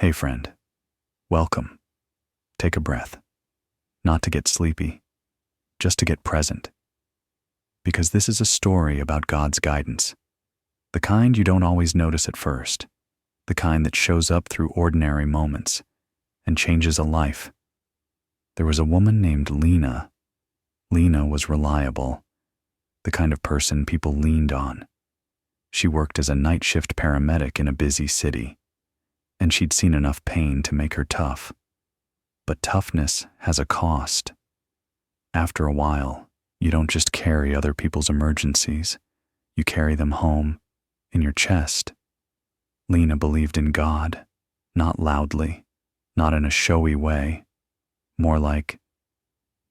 Hey friend, welcome. Take a breath. Not to get sleepy, just to get present. Because this is a story about God's guidance. The kind you don't always notice at first. The kind that shows up through ordinary moments and changes a life. There was a woman named Lena. Lena was reliable, the kind of person people leaned on. She worked as a night shift paramedic in a busy city, and she'd seen enough pain to make her tough. But toughness has a cost. After a while, you don't just carry other people's emergencies, you carry them home, in your chest. Lena believed in God, not loudly, not in a showy way, more like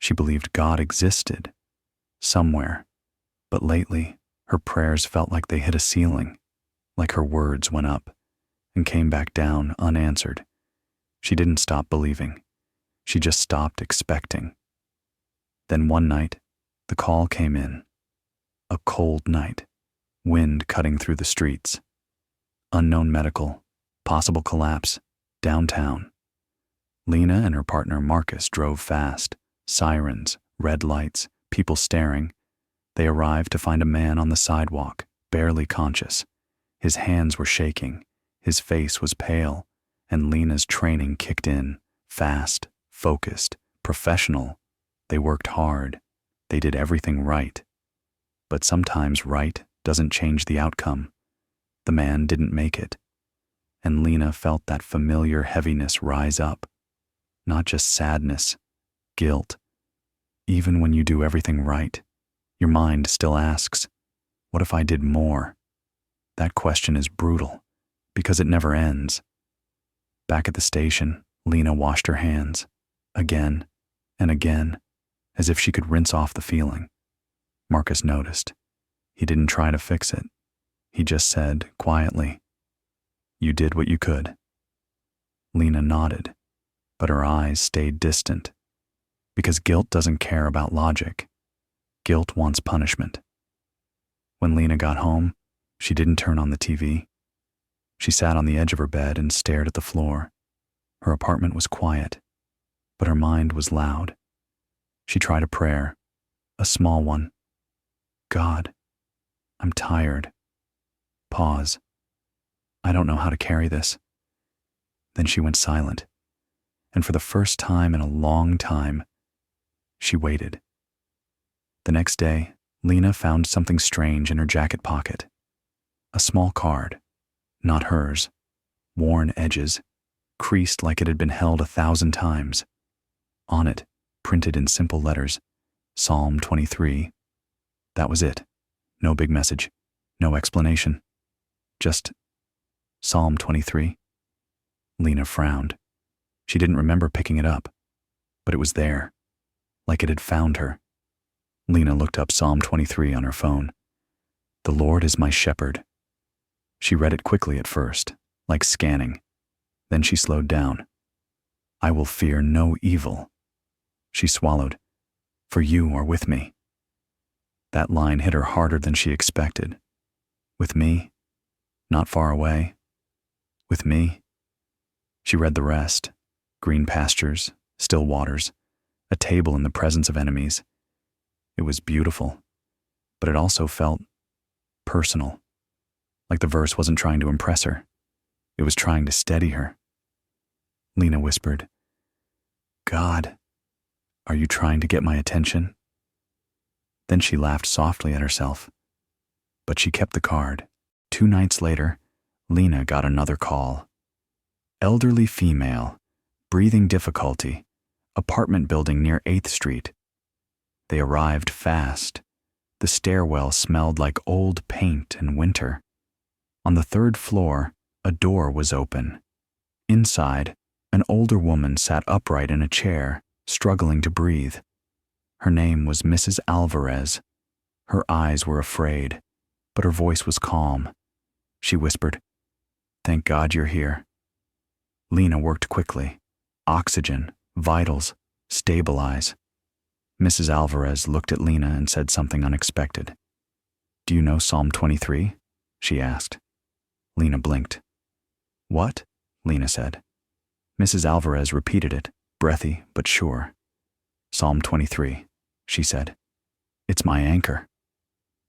she believed God existed, somewhere, but lately her prayers felt like they hit a ceiling, like her words went up and came back down unanswered. She didn't stop believing, she just stopped expecting. Then one night, the call came in. A cold night, wind cutting through the streets. Unknown medical, possible collapse, downtown. Lena and her partner Marcus drove fast, sirens, red lights, people staring. They arrived to find a man on the sidewalk, barely conscious. His hands were shaking, his face was pale, and Lena's training kicked in, fast, focused, professional. They worked hard. They did everything right. But sometimes right doesn't change the outcome. The man didn't make it. And Lena felt that familiar heaviness rise up. Not just sadness, guilt. Even when you do everything right, your mind still asks, what if I did more? That question is brutal, because it never ends. Back at the station, Lena washed her hands, again and again, as if she could rinse off the feeling. Marcus noticed. He didn't try to fix it. He just said, quietly, "You did what you could." Lena nodded, but her eyes stayed distant, because guilt doesn't care about logic. Guilt wants punishment. When Lena got home, she didn't turn on the TV. She sat on the edge of her bed and stared at the floor. Her apartment was quiet, but her mind was loud. She tried a prayer, a small one. God, I'm tired. Pause. I don't know how to carry this. Then she went silent, and for the first time in a long time, she waited. The next day, Lena found something strange in her jacket pocket. A small card, not hers, worn edges, creased like it had been held 1,000 times. On it, printed in simple letters, Psalm 23. That was it. No big message, no explanation. Just Psalm 23. Lena frowned. She didn't remember picking it up, but it was there, like it had found her. Lena looked up Psalm 23 on her phone. The Lord is my shepherd. She read it quickly at first, like scanning. Then she slowed down. I will fear no evil. She swallowed. For you are with me. That line hit her harder than she expected. With me? Not far away? With me? She read the rest. Green pastures, still waters, a table in the presence of enemies. It was beautiful, but it also felt personal. Like the verse wasn't trying to impress her. It was trying to steady her. Lena whispered, God, are you trying to get my attention? Then she laughed softly at herself. But she kept the card. 2 nights later, Lena got another call. Elderly female, breathing difficulty, apartment building near 8th Street. They arrived fast. The stairwell smelled like old paint and winter. On the 3rd floor, a door was open. Inside, an older woman sat upright in a chair, struggling to breathe. Her name was Mrs. Alvarez. Her eyes were afraid, but her voice was calm. She whispered, Thank God you're here. Lena worked quickly. Oxygen, vitals, stabilize. Mrs. Alvarez looked at Lena and said something unexpected. Do you know Psalm 23? She asked. Lena blinked. What? Lena said. Mrs. Alvarez repeated it, breathy but sure. Psalm 23, she said. It's my anchor.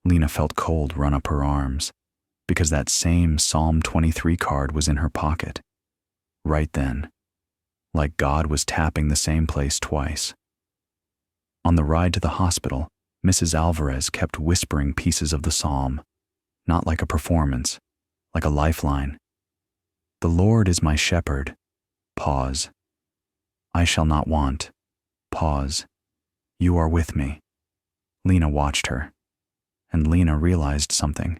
Lena felt cold run up her arms, because that same Psalm 23 card was in her pocket. Right then, like God was tapping the same place twice. On the ride to the hospital, Mrs. Alvarez kept whispering pieces of the psalm, not like a performance, like a lifeline. The Lord is my shepherd. Pause. I shall not want. Pause. You are with me. Lena watched her, and Lena realized something.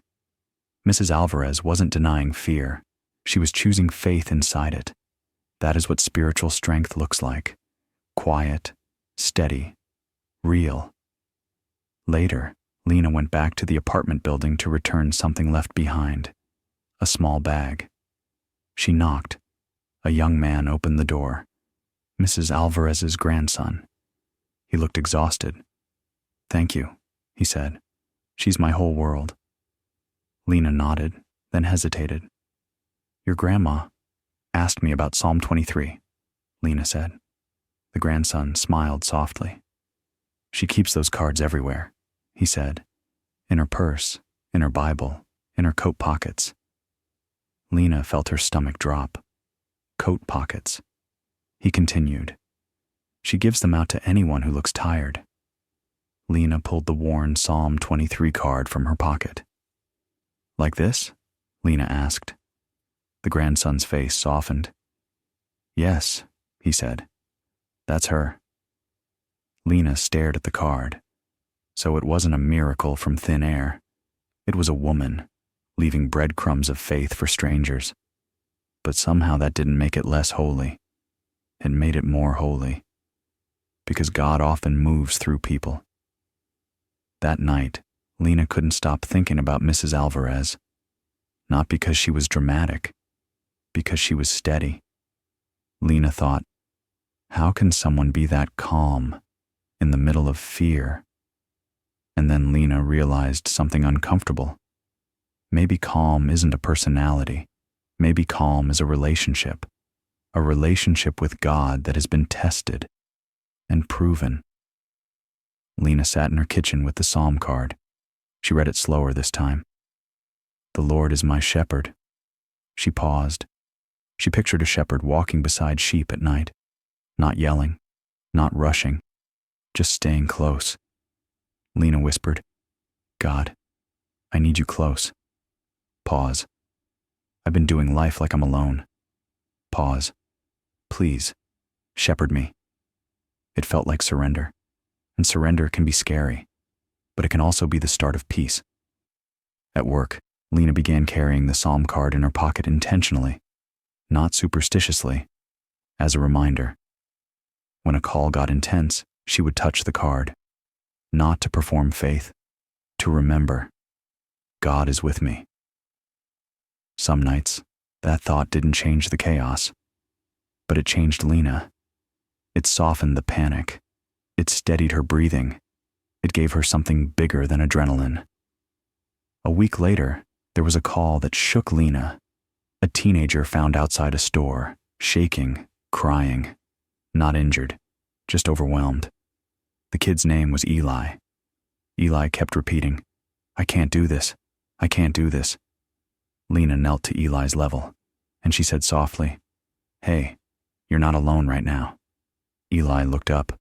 Mrs. Alvarez wasn't denying fear. She was choosing faith inside it. That is what spiritual strength looks like. Quiet, steady, real. Later, Lena went back to the apartment building to return something left behind, a small bag. She knocked. A young man opened the door. Mrs. Alvarez's grandson. He looked exhausted. Thank you, he said. She's my whole world. Lena nodded, then hesitated. Your grandma asked me about Psalm 23, Lena said. The grandson smiled softly. She keeps those cards everywhere, he said. In her purse, in her Bible, in her coat pockets. Lena felt her stomach drop. Coat pockets. He continued. She gives them out to anyone who looks tired. Lena pulled the worn Psalm 23 card from her pocket. Like this? Lena asked. The grandson's face softened. Yes, he said. That's her. Lena stared at the card. So it wasn't a miracle from thin air. It was a woman, leaving breadcrumbs of faith for strangers. But somehow that didn't make it less holy. It made it more holy. Because God often moves through people. That night, Lena couldn't stop thinking about Mrs. Alvarez. Not because she was dramatic, because she was steady. Lena thought, how can someone be that calm in the middle of fear? And then Lena realized something uncomfortable. Maybe calm isn't a personality. Maybe calm is a relationship with God that has been tested and proven. Lena sat in her kitchen with the psalm card. She read it slower this time. The Lord is my shepherd. She paused. She pictured a shepherd walking beside sheep at night, not yelling, not rushing, just staying close. Lena whispered, God, I need you close. Pause. I've been doing life like I'm alone. Pause. Please, shepherd me. It felt like surrender, and surrender can be scary, but it can also be the start of peace. At work, Lena began carrying the psalm card in her pocket intentionally, not superstitiously, as a reminder. When a call got intense, she would touch the card, not to perform faith, to remember, God is with me. Some nights, that thought didn't change the chaos, but it changed Lena. It softened the panic. It steadied her breathing. It gave her something bigger than adrenaline. A week later, there was a call that shook Lena. A teenager found outside a store, shaking, crying, not injured, just overwhelmed. The kid's name was Eli. Eli kept repeating, I can't do this. I can't do this. Lena knelt to Eli's level, and she said softly, Hey, you're not alone right now. Eli looked up,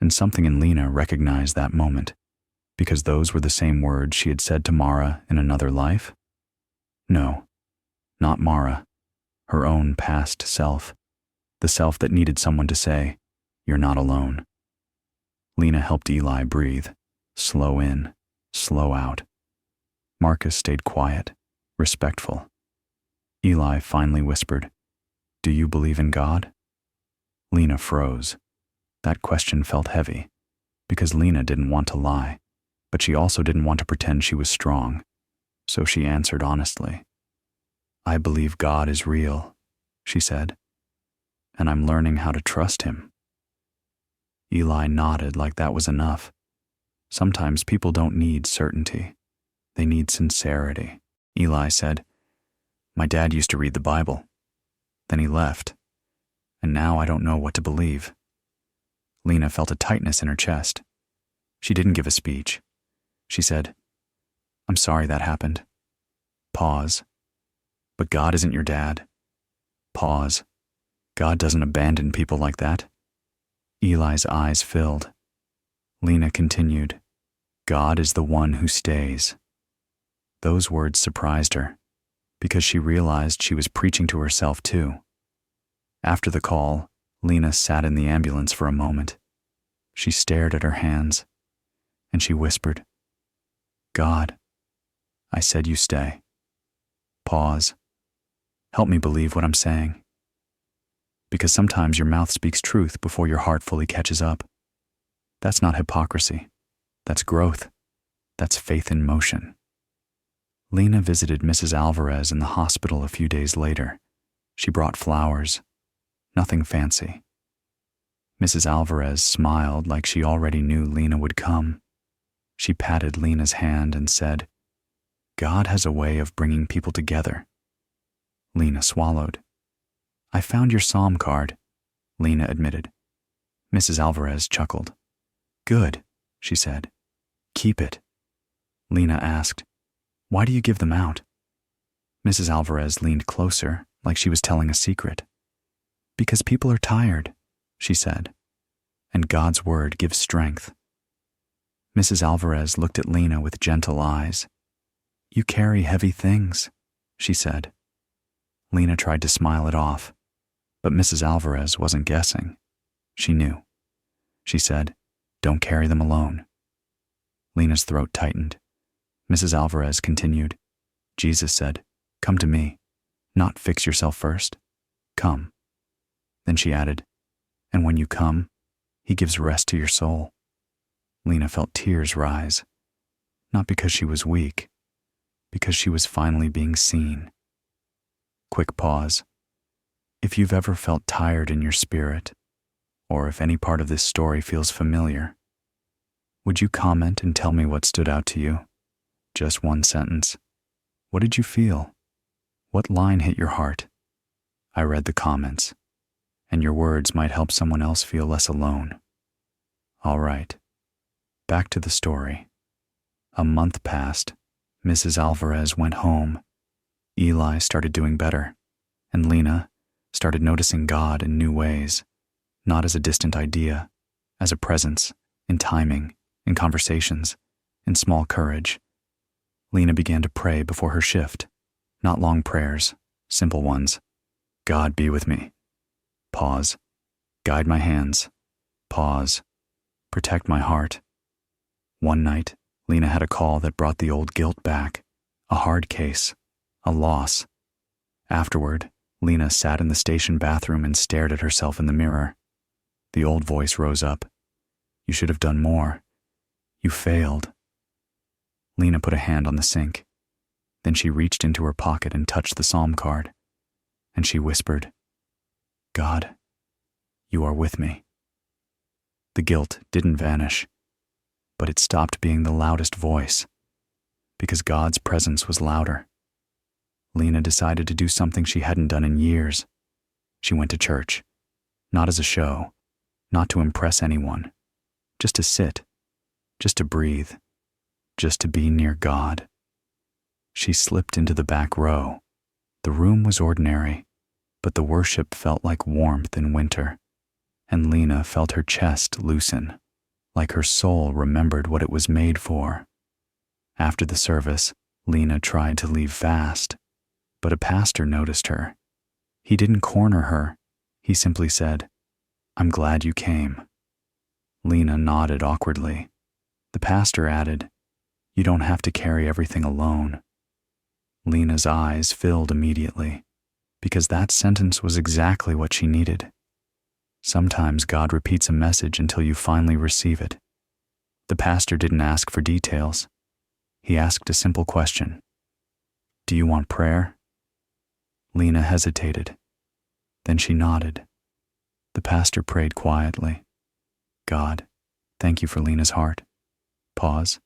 and something in Lena recognized that moment, because those were the same words she had said to Mara in another life? No, not Mara, her own past self, the self that needed someone to say, You're not alone. Lena helped Eli breathe, slow in, slow out. Marcus stayed quiet, respectful. Eli finally whispered, Do you believe in God? Lena froze. That question felt heavy, because Lena didn't want to lie, but she also didn't want to pretend she was strong, so she answered honestly. I believe God is real, she said, and I'm learning how to trust him. Eli nodded like that was enough. Sometimes people don't need certainty. They need sincerity. Eli said, My dad used to read the Bible. Then he left, and now I don't know what to believe. Lena felt a tightness in her chest. She didn't give a speech. She said, "I'm sorry that happened." Pause. "But God isn't your dad." Pause. "God doesn't abandon people like that." Eli's eyes filled. Lena continued, "God is the one who stays." Those words surprised her, because she realized she was preaching to herself too. After the call, Lena sat in the ambulance for a moment. She stared at her hands, and she whispered, "God, I said you stay." Pause. "Help me believe what I'm saying." Because sometimes your mouth speaks truth before your heart fully catches up. That's not hypocrisy. That's growth. That's faith in motion. Lena visited Mrs. Alvarez in the hospital a few days later. She brought flowers. Nothing fancy. Mrs. Alvarez smiled like she already knew Lena would come. She patted Lena's hand and said, "God has a way of bringing people together." Lena swallowed. "I found your psalm card," Lena admitted. Mrs. Alvarez chuckled. "Good," she said. "Keep it." Lena asked, "Why do you give them out?" Mrs. Alvarez leaned closer, like she was telling a secret. "Because people are tired," she said, "and God's word gives strength." Mrs. Alvarez looked at Lena with gentle eyes. "You carry heavy things," she said. Lena tried to smile it off, but Mrs. Alvarez wasn't guessing. She knew. She said, "Don't carry them alone." Lena's throat tightened. Mrs. Alvarez continued, "Jesus said, 'Come to me,' not 'fix yourself first. Come." Then she added, "And when you come, he gives rest to your soul." Lena felt tears rise, not because she was weak, because she was finally being seen. Quick pause. If you've ever felt tired in your spirit, or if any part of this story feels familiar, would you comment and tell me what stood out to you? Just one sentence. What did you feel? What line hit your heart? I read the comments, and your words might help someone else feel less alone. All right, back to the story. A month passed. Mrs. Alvarez went home. Eli started doing better, and Lena started noticing God in new ways, not as a distant idea, as a presence, in timing, in conversations, in small courage. Lena began to pray before her shift, not long prayers, simple ones. God be with me. Pause. Guide my hands. Pause. Protect my heart. One night, Lena had a call that brought the old guilt back, a hard case, a loss. Afterward, Lena sat in the station bathroom and stared at herself in the mirror. The old voice rose up. You should have done more. You failed. Lena put a hand on the sink. Then she reached into her pocket and touched the psalm card. And she whispered, God, you are with me. The guilt didn't vanish, but it stopped being the loudest voice, because God's presence was louder. Lena decided to do something she hadn't done in years. She went to church, not as a show, not to impress anyone, just to sit, just to breathe, just to be near God. She slipped into the back row. The room was ordinary, but the worship felt like warmth in winter, and Lena felt her chest loosen, like her soul remembered what it was made for. After the service, Lena tried to leave fast, but a pastor noticed her. He didn't corner her. He simply said, I'm glad you came. Lena nodded awkwardly. The pastor added, You don't have to carry everything alone. Lena's eyes filled immediately, because that sentence was exactly what she needed. Sometimes God repeats a message until you finally receive it. The pastor didn't ask for details. He asked a simple question. Do you want prayer? Lena hesitated. Then she nodded. The pastor prayed quietly. God, thank you for Lena's heart. Pause.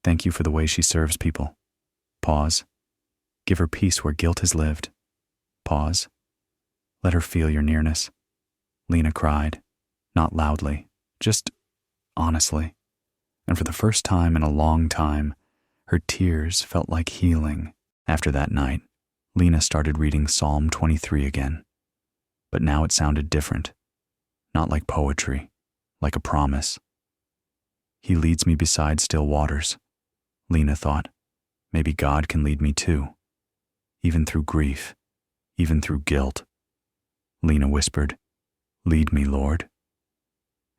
Thank you for the way she serves people. Pause. Give her peace where guilt has lived. Pause. Let her feel your nearness. Lena cried, not loudly, just honestly. And for the first time in a long time, her tears felt like healing. After that night, Lena started reading Psalm 23 again. But now it sounded different. Not like poetry, like a promise. He leads me beside still waters. Lena thought, maybe God can lead me too. Even through grief, even through guilt. Lena whispered, "Lead me, Lord."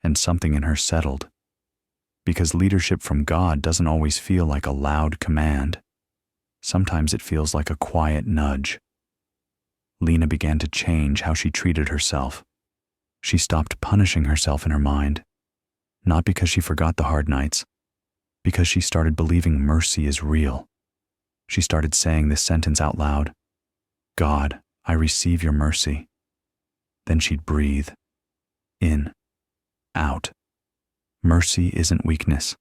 And something in her settled. Because leadership from God doesn't always feel like a loud command. Sometimes it feels like a quiet nudge. Lena began to change how she treated herself. She stopped punishing herself in her mind, not because she forgot the hard nights, because she started believing mercy is real. She started saying this sentence out loud, "God, I receive your mercy." Then she'd breathe, in, out. Mercy isn't weakness.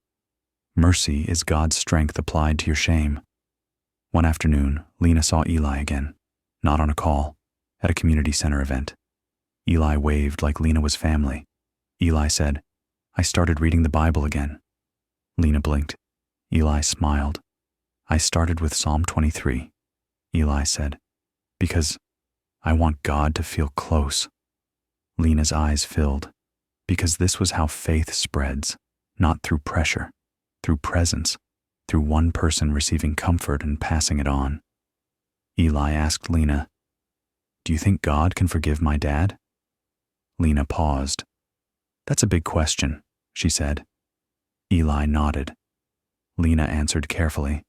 Mercy is God's strength applied to your shame. One afternoon, Lena saw Eli again, not on a call, at a community center event. Eli waved like Lena was family. Eli said, "I started reading the Bible again." Lena blinked. Eli smiled. "I started with Psalm 23, Eli said, "because I want God to feel close." Lena's eyes filled, because this was how faith spreads, not through pressure, through presence, through one person receiving comfort and passing it on. Eli asked Lena, "Do you think God can forgive my dad?" Lena paused. "That's a big question," she said. Eli nodded. Lena answered carefully,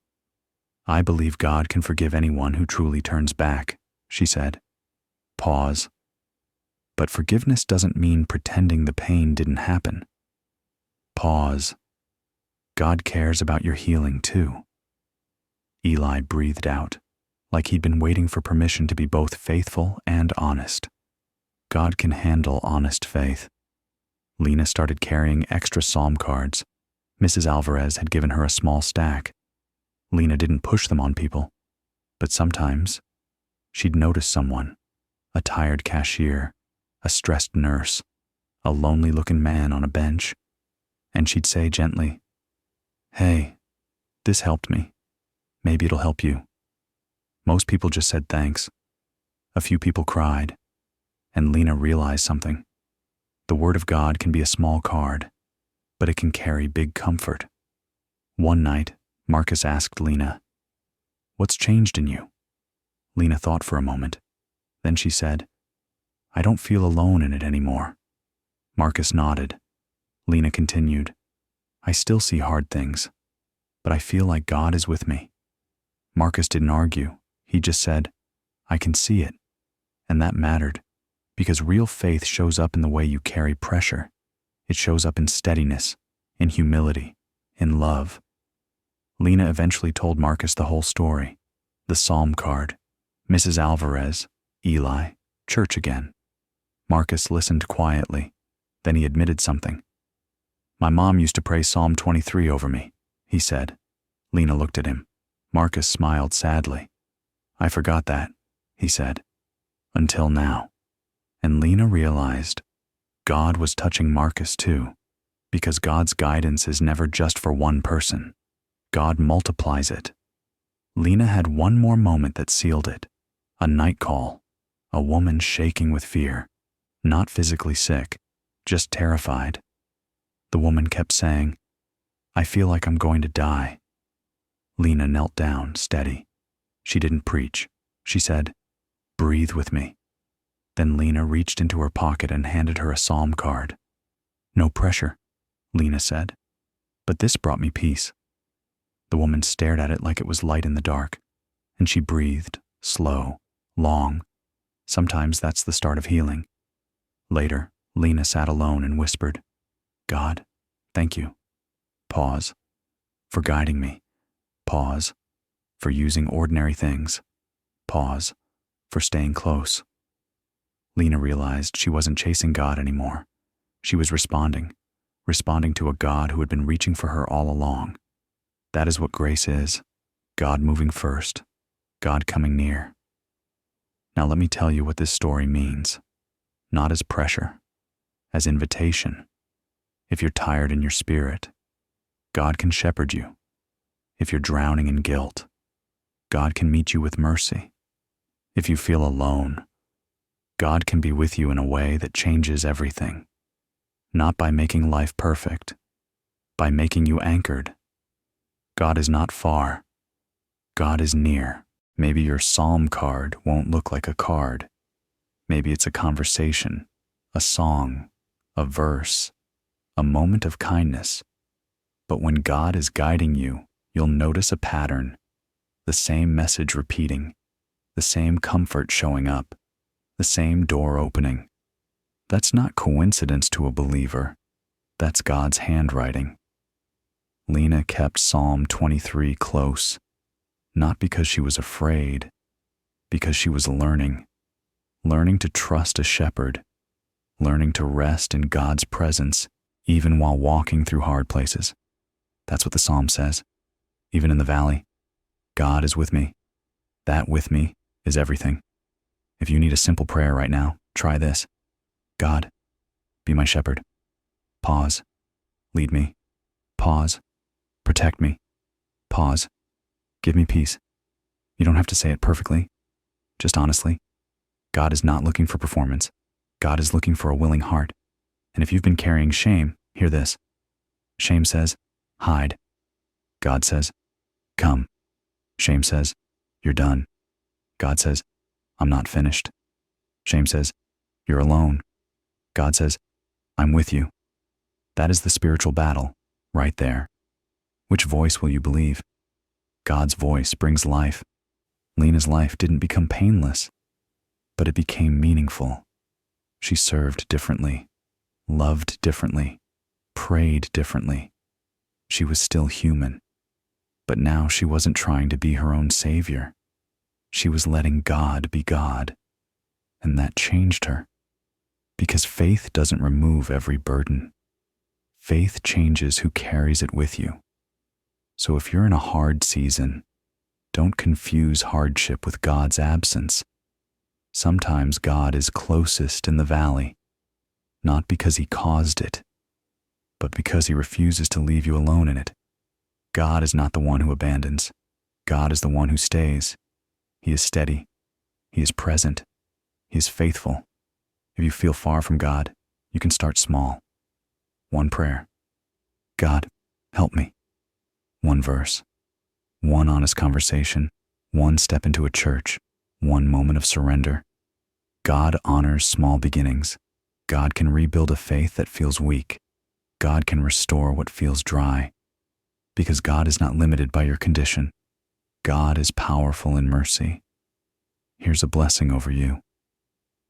"I believe God can forgive anyone who truly turns back," she said. Pause. "But forgiveness doesn't mean pretending the pain didn't happen." Pause. "God cares about your healing too." Eli breathed out, like he'd been waiting for permission to be both faithful and honest. God can handle honest faith. Lena started carrying extra psalm cards. Mrs. Alvarez had given her a small stack. Lena didn't push them on people, but sometimes she'd notice someone, a tired cashier, a stressed nurse, a lonely-looking man on a bench, and she'd say gently, "Hey, this helped me. Maybe it'll help you." Most people just said thanks. A few people cried, and Lena realized something. The Word of God can be a small card, but it can carry big comfort. One night, Marcus asked Lena, "What's changed in you?" Lena thought for a moment. Then she said, "I don't feel alone in it anymore." Marcus nodded. Lena continued, "I still see hard things, but I feel like God is with me." Marcus didn't argue. He just said, "I can see it." And that mattered, because real faith shows up in the way you carry pressure. It shows up in steadiness, in humility, in love. Lena eventually told Marcus the whole story. The psalm card, Mrs. Alvarez, Eli, church again. Marcus listened quietly. Then he admitted something. "My mom used to pray Psalm 23 over me," he said. Lena looked at him. Marcus smiled sadly. "I forgot that," he said. "Until now." And Lena realized God was touching Marcus too, because God's guidance is never just for one person. God multiplies it. Lena had one more moment that sealed it. A night call. A woman shaking with fear. Not physically sick, just terrified. The woman kept saying, "I feel like I'm going to die." Lena knelt down, steady. She didn't preach. She said, "Breathe with me." Then Lena reached into her pocket and handed her a psalm card. "No pressure," Lena said. "But this brought me peace." The woman stared at it like it was light in the dark, and she breathed, slow, long. Sometimes that's the start of healing. Later, Lena sat alone and whispered, "God, thank you." Pause. "For guiding me." Pause. "For using ordinary things." Pause. "For staying close." Lena realized she wasn't chasing God anymore. She was responding to a God who had been reaching for her all along. That is what grace is. God moving first. God coming near. Now let me tell you what this story means. Not as pressure, as invitation. If you're tired in your spirit, God can shepherd you. If you're drowning in guilt, God can meet you with mercy. If you feel alone, God can be with you in a way that changes everything, not by making life perfect, by making you anchored. God is not far. God is near. Maybe your psalm card won't look like a card. Maybe it's a conversation, a song, a verse, a moment of kindness. But when God is guiding you, you'll notice a pattern, the same message repeating, the same comfort showing up, the same door opening. That's not coincidence to a believer. That's God's handwriting. Lena kept Psalm 23 close, not because she was afraid, because she was learning to trust a shepherd, learning to rest in God's presence, even while walking through hard places. That's what the psalm says. Even in the valley, God is with me. That with me is everything. If you need a simple prayer right now, try this. God, be my shepherd. Pause. Lead me. Pause. Protect me. Pause. Give me peace. You don't have to say it perfectly, just honestly. God is not looking for performance. God is looking for a willing heart. And if you've been carrying shame, hear this. Shame says, hide. God says, come. Shame says, you're done. God says, I'm not finished. Shame says, you're alone. God says, I'm with you. That is the spiritual battle, right there. Which voice will you believe? God's voice brings life. Lena's life didn't become painless, but it became meaningful. She served differently, loved differently, prayed differently. She was still human, but now she wasn't trying to be her own savior. She was letting God be God, and that changed her. Because faith doesn't remove every burden. Faith changes who carries it with you. So if you're in a hard season, don't confuse hardship with God's absence. Sometimes God is closest in the valley, not because he caused it, but because he refuses to leave you alone in it. God is not the one who abandons. God is the one who stays. He is steady. He is present. He is faithful. If you feel far from God, you can start small. One prayer. God, help me. One verse. One honest conversation. One step into a church. One moment of surrender. God honors small beginnings. God can rebuild a faith that feels weak. God can restore what feels dry. Because God is not limited by your condition. God is powerful in mercy. Here's a blessing over you.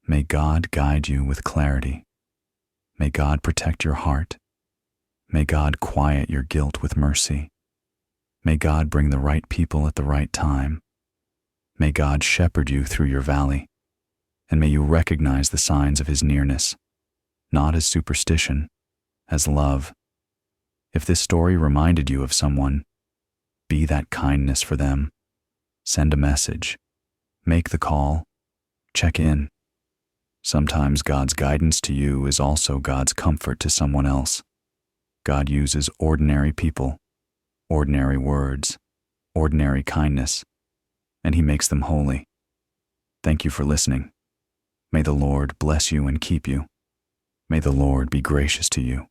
May God guide you with clarity. May God protect your heart. May God quiet your guilt with mercy. May God bring the right people at the right time. May God shepherd you through your valley. And may you recognize the signs of his nearness, not as superstition, as love. If this story reminded you of someone, be that kindness for them. Send a message. Make the call. Check in. Sometimes God's guidance to you is also God's comfort to someone else. God uses ordinary people, ordinary words, ordinary kindness, and he makes them holy. Thank you for listening. May the Lord bless you and keep you. May the Lord be gracious to you.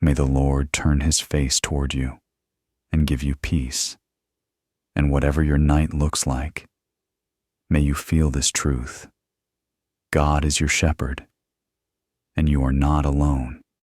May the Lord turn his face toward you and give you peace. And whatever your night looks like, may you feel this truth. God is your shepherd, and you are not alone.